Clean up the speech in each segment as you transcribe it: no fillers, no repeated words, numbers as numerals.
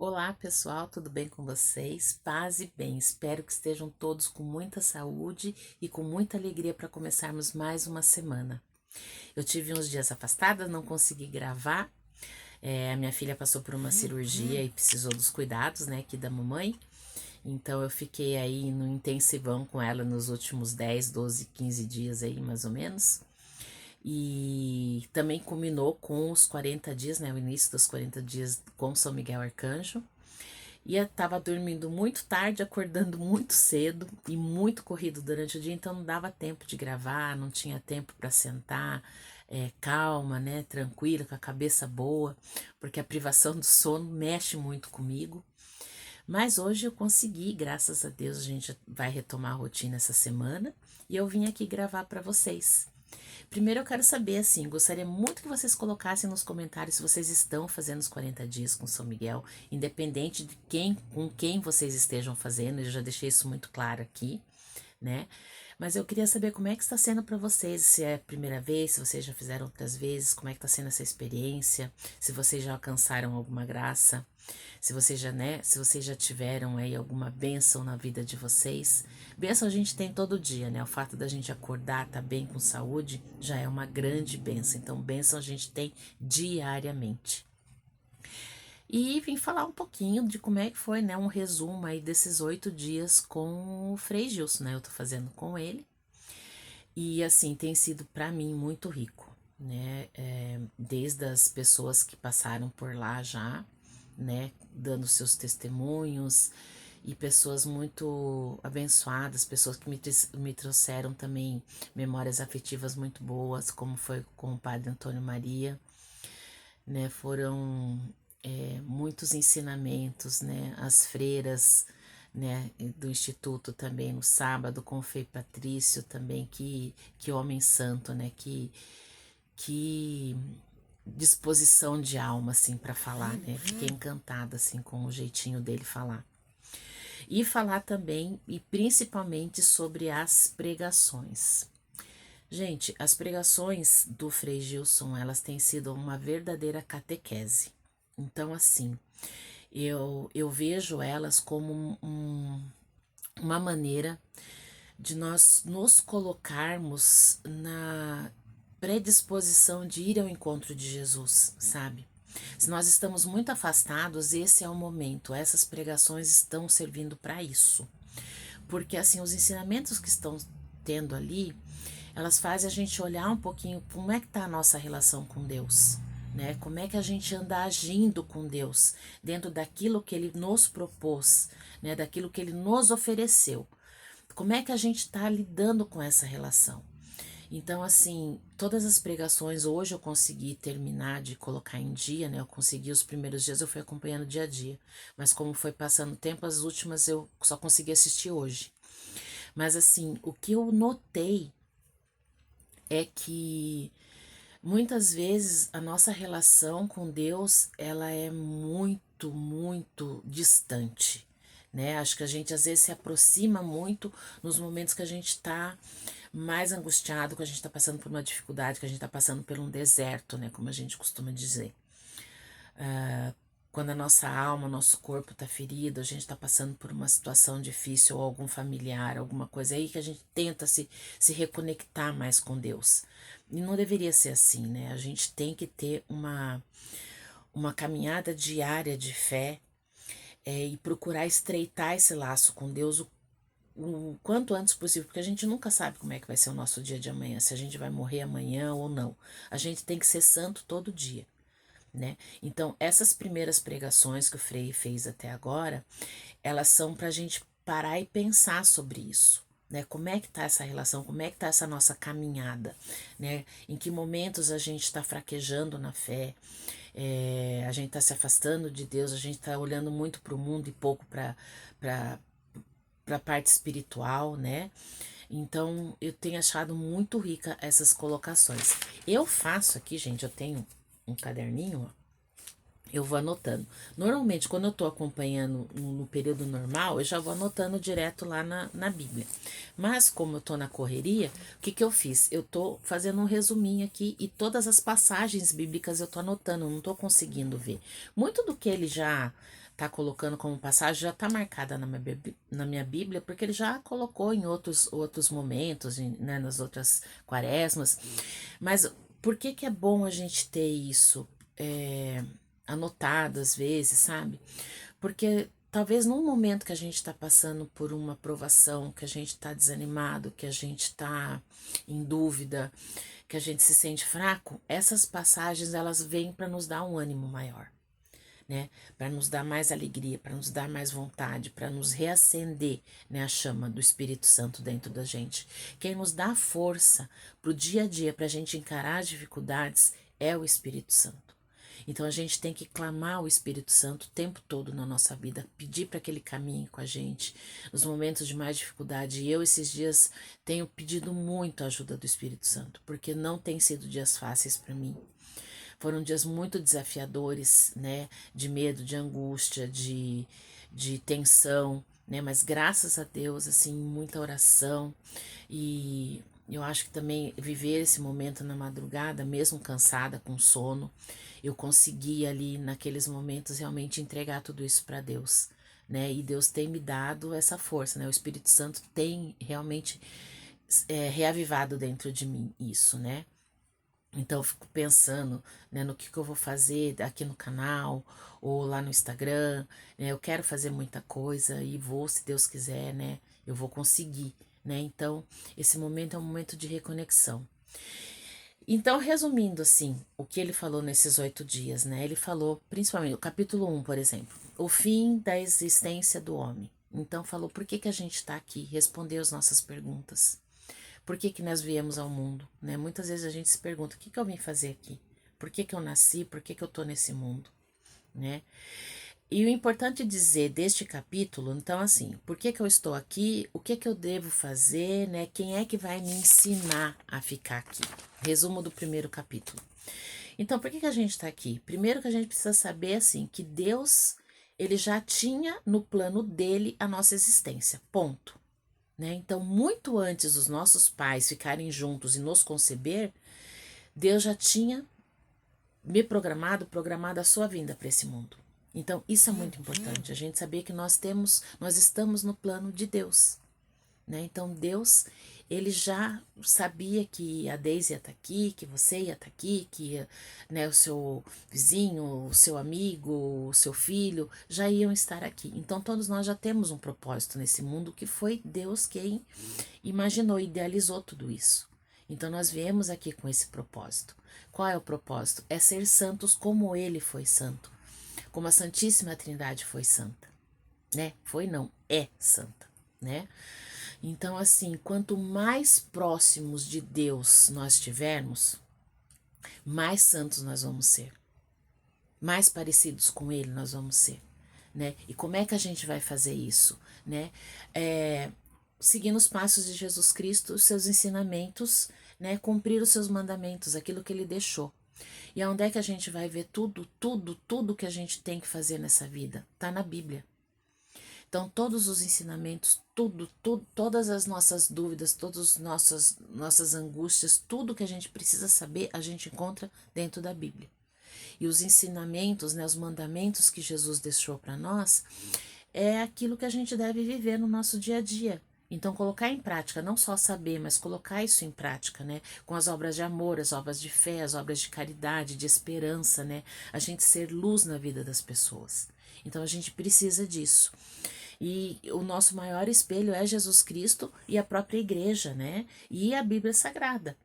Olá pessoal, tudo bem com vocês? Paz e bem, espero que estejam todos com muita saúde e com muita alegria para começarmos mais uma semana. Eu tive uns dias afastada, não consegui gravar. A minha filha passou por uma cirurgia e precisou dos cuidados, né, aqui da mamãe. Então eu fiquei aí no intensivão com ela nos últimos 10, 12, 15 dias aí, mais ou menos. E também culminou com os 40 dias, né, o início dos 40 dias com São Miguel Arcanjo. E eu tava dormindo muito tarde, acordando muito cedo e muito corrido durante o dia, então não dava tempo de gravar, não tinha tempo para sentar, calma, né, tranquila, com a cabeça boa, porque a privação do sono mexe muito comigo. Mas hoje eu consegui, graças a Deus, a gente vai retomar a rotina essa semana e eu vim aqui gravar para vocês. Primeiro eu quero saber, assim, gostaria muito que vocês colocassem nos comentários se vocês estão fazendo os 40 dias com São Miguel, independente de com quem vocês estejam fazendo, eu já deixei isso muito claro aqui, né? Mas eu queria saber como é que está sendo para vocês, se é a primeira vez, se vocês já fizeram outras vezes, como é que está sendo essa experiência, se vocês já alcançaram alguma graça, se vocês já, né, se vocês já tiveram aí alguma bênção na vida de vocês. Bênção a gente tem todo dia, né? O fato da gente acordar, tá bem com saúde, já é uma grande bênção. Então, bênção a gente tem diariamente. E vim falar um pouquinho de como é que foi, né? Um resumo aí desses 8 dias com o Frei Gilson, né? Eu tô fazendo com ele. E assim, tem sido para mim muito rico, né? Desde as pessoas que passaram por lá já, né? Dando seus testemunhos e pessoas muito abençoadas, pessoas que me trouxeram também memórias afetivas muito boas, como foi com o Padre Antônio Maria, né? Foram muitos ensinamentos, né? As freiras, né? Do Instituto também no sábado, com o Frei Patrício também, que homem santo, né? Que disposição de alma, assim, para falar, né? Fiquei encantada, assim, com o jeitinho dele falar. E falar também, e principalmente, sobre as pregações. Gente, as pregações do Frei Gilson, elas têm sido uma verdadeira catequese. Então, assim, eu vejo elas como uma maneira de nós nos colocarmos na predisposição de ir ao encontro de Jesus, sabe? Se nós estamos muito afastados, esse é o momento. Essas pregações estão servindo para isso. Porque assim, os ensinamentos que estão tendo ali, elas fazem a gente olhar um pouquinho como é que está a nossa relação com Deus, né? Como é que a gente anda agindo com Deus dentro daquilo que Ele nos propôs, né? Daquilo que Ele nos ofereceu. Como é que a gente está lidando com essa relação? Então, assim, todas as pregações hoje eu consegui terminar de colocar em dia, né? Eu consegui os primeiros dias, eu fui acompanhando dia a dia. Mas como foi passando o tempo, as últimas eu só consegui assistir hoje. Mas assim, o que eu notei é que muitas vezes a nossa relação com Deus, ela é muito, muito distante, né? Acho que a gente às vezes se aproxima muito nos momentos que a gente está mais angustiado, que a gente está passando por uma dificuldade, que a gente está passando por um deserto, né? Como a gente costuma dizer. Quando a nossa alma, nosso corpo está ferido, a gente está passando por uma situação difícil ou algum familiar, alguma coisa aí que a gente tenta se reconectar mais com Deus. E não deveria ser assim, né? A gente tem que ter uma caminhada diária de fé, e procurar estreitar esse laço com Deus o quanto antes possível, porque a gente nunca sabe como é que vai ser o nosso dia de amanhã, se a gente vai morrer amanhã ou não. A gente tem que ser santo todo dia, né? Então, essas primeiras pregações que o Frei fez até agora, elas são para a gente parar e pensar sobre isso. Né, como é que tá essa relação, como é que tá essa nossa caminhada, né? Em que momentos a gente está fraquejando na fé, a gente está se afastando de Deus, a gente está olhando muito para o mundo e pouco para a parte espiritual, né? Então eu tenho achado muito rica essas colocações. Eu faço aqui, gente, eu tenho um caderninho, ó, eu vou anotando. Normalmente, quando eu tô acompanhando no período normal, eu já vou anotando direto lá na Bíblia. Mas, como eu tô na correria, o que que eu fiz? Eu tô fazendo um resuminho aqui e todas as passagens bíblicas eu tô anotando, eu não tô conseguindo ver. Muito do que ele já tá colocando como passagem já tá marcada na minha Bíblia, porque ele já colocou em outros momentos, né, nas outras quaresmas. Mas por que que é bom a gente ter isso anotado às vezes, sabe? Porque talvez num momento que a gente está passando por uma provação, que a gente está desanimado, que a gente está em dúvida, que a gente se sente fraco, essas passagens elas vêm para nos dar um ânimo maior, né? Para nos dar mais alegria, para nos dar mais vontade, para nos reacender, né, a chama do Espírito Santo dentro da gente. Quem nos dá força para o dia a dia, para a gente encarar as dificuldades, é o Espírito Santo. Então a gente tem que clamar o Espírito Santo o tempo todo na nossa vida, pedir para que ele caminhe com a gente nos momentos de mais dificuldade. E eu esses dias tenho pedido muito a ajuda do Espírito Santo, porque não tem sido dias fáceis para mim. Foram dias muito desafiadores, né? De medo, de angústia, de tensão, né? Mas graças a Deus, assim, muita oração. E eu acho que também viver esse momento na madrugada, mesmo cansada, com sono, eu consegui ali, naqueles momentos, realmente entregar tudo isso para Deus, né? E Deus tem me dado essa força, né? O Espírito Santo tem realmente reavivado dentro de mim isso, né? Então eu fico pensando, né, no que eu vou fazer aqui no canal ou lá no Instagram, né? Eu quero fazer muita coisa e vou, se Deus quiser, né? Eu vou conseguir, né? Então esse momento é um momento de reconexão. Então, resumindo assim, o que ele falou nesses 8 dias, né? Ele falou, principalmente, o capítulo 1, por exemplo, o fim da existência do homem. Então falou por que que a gente está aqui, respondeu as nossas perguntas. Por que que nós viemos ao mundo, né? Muitas vezes a gente se pergunta, o que que eu vim fazer aqui? Por que que eu nasci? Por que que eu tô nesse mundo, né? E o importante dizer deste capítulo, então assim, por que que eu estou aqui? O que que eu devo fazer, né? Quem é que vai me ensinar a ficar aqui? Resumo do primeiro capítulo. Então, por que que a gente está aqui? Primeiro que a gente precisa saber, assim, que Deus, ele já tinha no plano dele a nossa existência, ponto. Né? Então, muito antes dos nossos pais ficarem juntos e nos conceber, Deus já tinha programado a sua vinda para esse mundo. Então, isso é muito importante, a gente saber que nós estamos no plano de Deus, né? Então, Deus, ele já sabia que a Deise ia estar aqui, que você ia estar aqui, que, né, o seu vizinho, o seu amigo, o seu filho já iam estar aqui. Então, todos nós já temos um propósito nesse mundo, que foi Deus quem imaginou, idealizou tudo isso. Então, nós viemos aqui com esse propósito. Qual é o propósito? É ser santos como ele foi santo, como a Santíssima Trindade foi santa, né? Foi não, é santa, né? Então, assim, quanto mais próximos de Deus nós estivermos, mais santos nós vamos ser, mais parecidos com Ele nós vamos ser, né? E como é que a gente vai fazer isso, né? Seguindo os passos de Jesus Cristo, os seus ensinamentos, né? Cumprir os seus mandamentos, aquilo que Ele deixou. E aonde é que a gente vai ver tudo que a gente tem que fazer nessa vida? Tá na Bíblia. Então, todos os ensinamentos, todas as nossas dúvidas, todas as nossas angústias, tudo que a gente precisa saber, a gente encontra dentro da Bíblia. E os ensinamentos, né, os mandamentos que Jesus deixou para nós, é aquilo que a gente deve viver no nosso dia a dia. Então, colocar em prática, não só saber, mas colocar isso em prática, né? Com as obras de amor, as obras de fé, as obras de caridade, de esperança, né? A gente ser luz na vida das pessoas. Então, a gente precisa disso. E o nosso maior espelho é Jesus Cristo e a própria igreja, né? E a Bíblia Sagrada.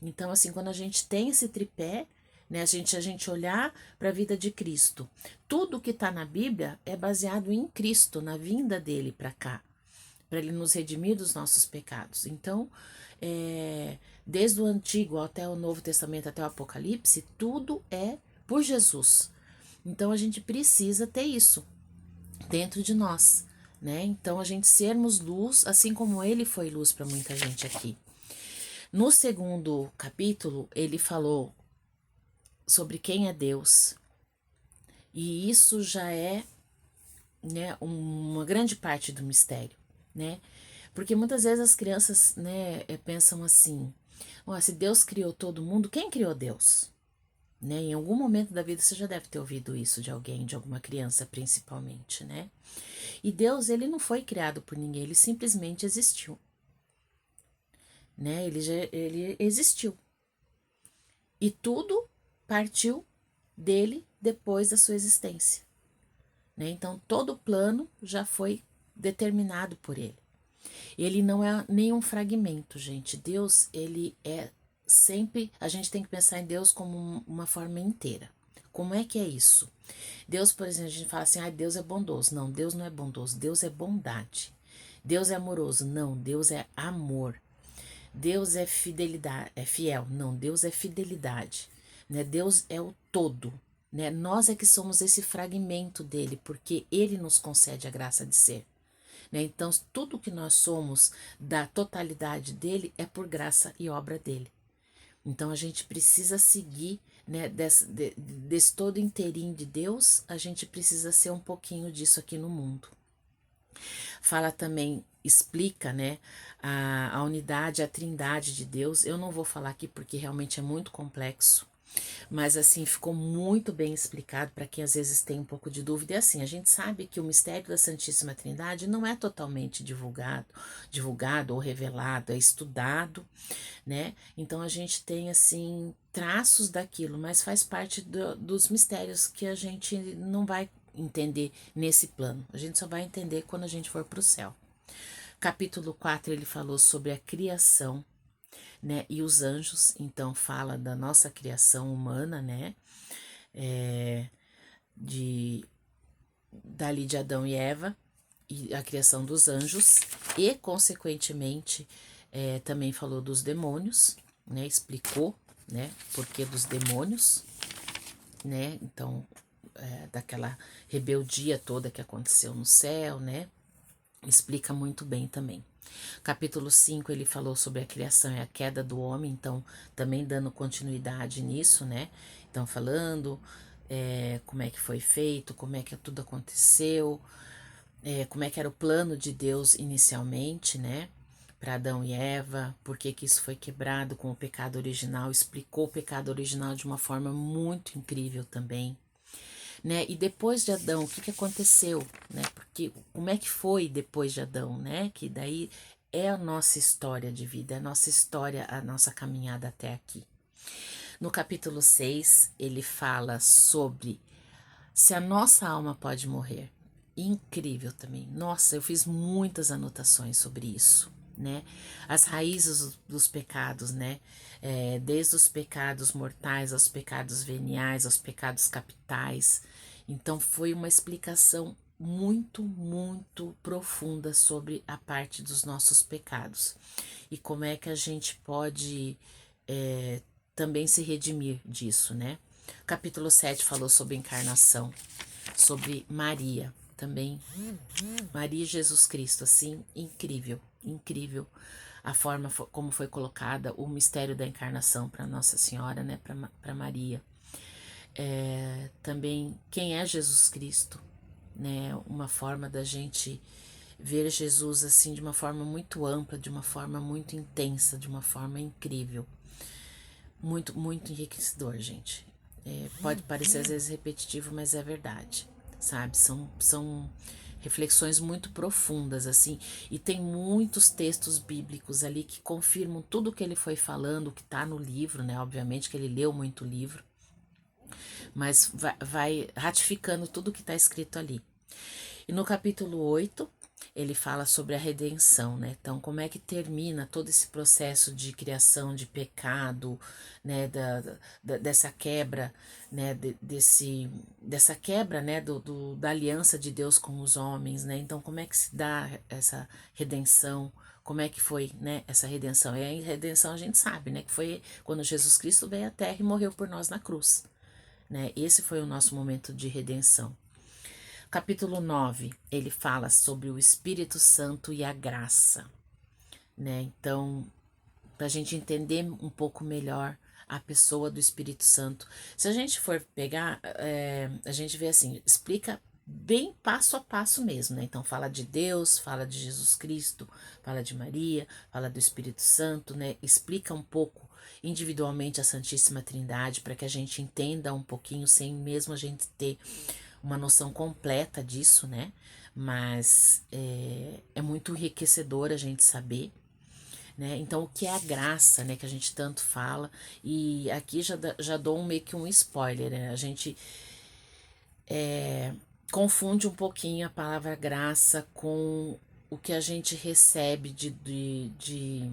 Então, assim, quando a gente tem esse tripé, né, a gente olhar para a vida de Cristo, tudo que está na Bíblia é baseado em Cristo, na vinda dele para cá, para ele nos redimir dos nossos pecados. Então, desde o Antigo até o Novo Testamento, até o Apocalipse, tudo é por Jesus. Então, a gente precisa ter isso dentro de nós, né? Então, a gente sermos luz, assim como ele foi luz para muita gente aqui. No segundo capítulo, ele falou sobre quem é Deus. E isso já é, né, uma grande parte do mistério, né? Porque muitas vezes as crianças, né, pensam assim: se Deus criou todo mundo, quem criou Deus? né? Em algum momento da vida você já deve ter ouvido isso de alguém, de alguma criança principalmente, né? E Deus, ele não foi criado por ninguém, ele simplesmente existiu, né? Ele existiu. E tudo partiu dele depois da sua existência, né? Então todo o plano já foi determinado por ele. Ele não é nenhum fragmento, gente. Deus, ele é sempre. A gente tem que pensar em Deus como uma forma inteira. Como é que é isso? Deus, por exemplo, a gente fala assim: ah, Deus é bondoso. Não, Deus não é bondoso. Deus é bondade. Deus é amoroso. Não, Deus é amor. Deus é fidelidade, é fiel. Não, Deus é fidelidade. Né? Deus é o todo. Né? Nós é que somos esse fragmento dele, porque ele nos concede a graça de ser. Né? Então, tudo que nós somos da totalidade dele é por graça e obra dele. Então, a gente precisa seguir, né, desse todo inteirinho de Deus, a gente precisa ser um pouquinho disso aqui no mundo. Fala também, explica, né, a unidade, a trindade de Deus. Eu não vou falar aqui porque realmente é muito complexo. Mas assim, ficou muito bem explicado para quem às vezes tem um pouco de dúvida. E assim, a gente sabe que o mistério da Santíssima Trindade não é totalmente divulgado ou revelado, é estudado, né? Então a gente tem assim traços daquilo, mas faz parte dos mistérios que a gente não vai entender nesse plano. A gente só vai entender quando a gente for para o céu. Capítulo 4 ele falou sobre a criação, né? E os anjos, então, fala da nossa criação humana, né? De dali de Adão e Eva, e a criação dos anjos, e, consequentemente, também falou dos demônios, né? Explicou, né? Porquê dos demônios, né? Então, daquela rebeldia toda que aconteceu no céu, né? Explica muito bem também. Capítulo 5 ele falou sobre a criação e a queda do homem, então também dando continuidade nisso, né? Então falando como é que foi feito, como é que tudo aconteceu, como é que era o plano de Deus inicialmente, né? Para Adão e Eva, por que que isso foi quebrado com o pecado original, explicou o pecado original de uma forma muito incrível também. Né? E depois de Adão, o que que aconteceu, né? Porque como é que foi depois de Adão, né? Que daí é a nossa história de vida, é a nossa história, a nossa caminhada até aqui. No capítulo 6, ele fala sobre se a nossa alma pode morrer. Incrível também. Nossa, eu fiz muitas anotações sobre isso, né? As raízes dos pecados, né? Desde os pecados mortais aos pecados veniais, aos pecados capitais. Então, foi uma explicação muito, muito profunda sobre a parte dos nossos pecados e como é que a gente pode também se redimir disso, né? Capítulo 7 falou sobre encarnação, sobre Maria também. Maria e Jesus Cristo, assim, incrível, incrível a forma como foi colocada o mistério da encarnação para Nossa Senhora, né, para Maria. Também quem é Jesus Cristo, né, uma forma da gente ver Jesus assim de uma forma muito ampla, de uma forma muito intensa, de uma forma incrível. Muito, muito enriquecedor, gente. Pode parecer às vezes repetitivo, mas é verdade, sabe? São reflexões muito profundas, assim, e tem muitos textos bíblicos ali que confirmam tudo o que ele foi falando, o que tá no livro, né? Obviamente que ele leu muito livro, mas vai ratificando tudo o que tá escrito ali. E no capítulo 8, ele fala sobre a redenção, né? Então, como é que termina todo esse processo de criação de pecado, né? Dessa quebra, né? Dessa quebra, né? Da aliança de Deus com os homens, né? Então, como é que se dá essa redenção? Como é que foi, né? Essa redenção? E a redenção a gente sabe, né? Que foi quando Jesus Cristo veio à Terra e morreu por nós na cruz, né? Esse foi o nosso momento de redenção. Capítulo 9, ele fala sobre o Espírito Santo e a graça, né? Então, para a gente entender um pouco melhor a pessoa do Espírito Santo, se a gente for pegar, a gente vê assim, explica bem passo a passo mesmo, né? Então, fala de Deus, fala de Jesus Cristo, fala de Maria, fala do Espírito Santo, né? Explica um pouco, individualmente a Santíssima Trindade, para que a gente entenda um pouquinho, sem mesmo a gente ter uma noção completa disso, né? Mas é muito enriquecedor a gente saber, né? Então, o que é a graça, né? Que a gente tanto fala, e aqui já dou meio que um spoiler, né? A gente confunde um pouquinho a palavra graça com o que a gente recebe de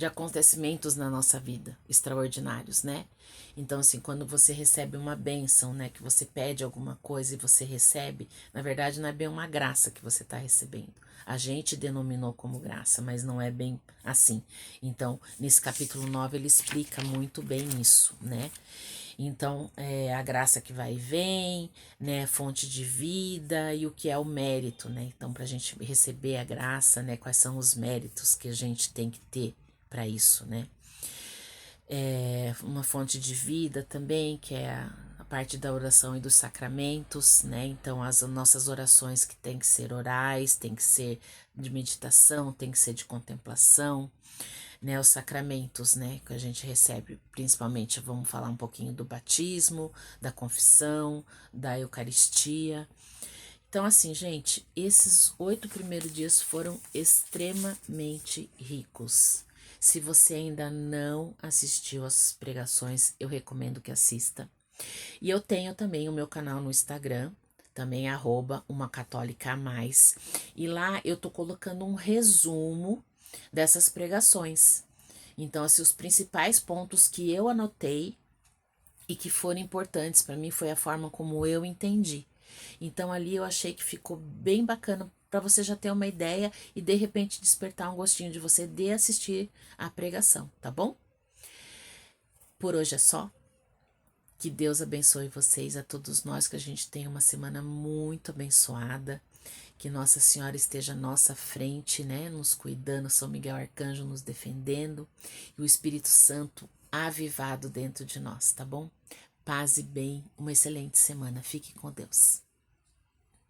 acontecimentos na nossa vida, extraordinários, né? Então, assim, quando você recebe uma bênção, né, que você pede alguma coisa e você recebe, na verdade não é bem uma graça que você está recebendo. A gente denominou como graça, mas não é bem assim. Então, nesse capítulo 9 ele explica muito bem isso, né? Então, a graça que vai e vem, né, fonte de vida e o que é o mérito, né? Então, para a gente receber a graça, né, quais são os méritos que a gente tem que ter para isso, né? Uma fonte de vida também, que é a parte da oração e dos sacramentos, né? Então, as nossas orações que tem que ser orais, tem que ser de meditação, tem que ser de contemplação, né? Os sacramentos, né? Que a gente recebe, principalmente, vamos falar um pouquinho do batismo, da confissão, da Eucaristia. Então, assim, gente, esses 8 primeiros dias foram extremamente ricos. Se você ainda não assistiu às pregações, eu recomendo que assista. E eu tenho também o meu canal no Instagram, também @umacatólica_a+. E lá eu tô colocando um resumo dessas pregações. Então, assim, os principais pontos que eu anotei e que foram importantes para mim foi a forma como eu entendi. Então ali eu achei que ficou bem bacana para você já ter uma ideia e de repente despertar um gostinho de você de assistir a pregação, tá bom? Por hoje é só. Que Deus abençoe vocês, a todos nós, que a gente tenha uma semana muito abençoada. Que Nossa Senhora esteja à nossa frente, né? Nos cuidando, São Miguel Arcanjo nos defendendo e o Espírito Santo avivado dentro de nós, tá bom? Paz e bem, uma excelente semana. Fique com Deus.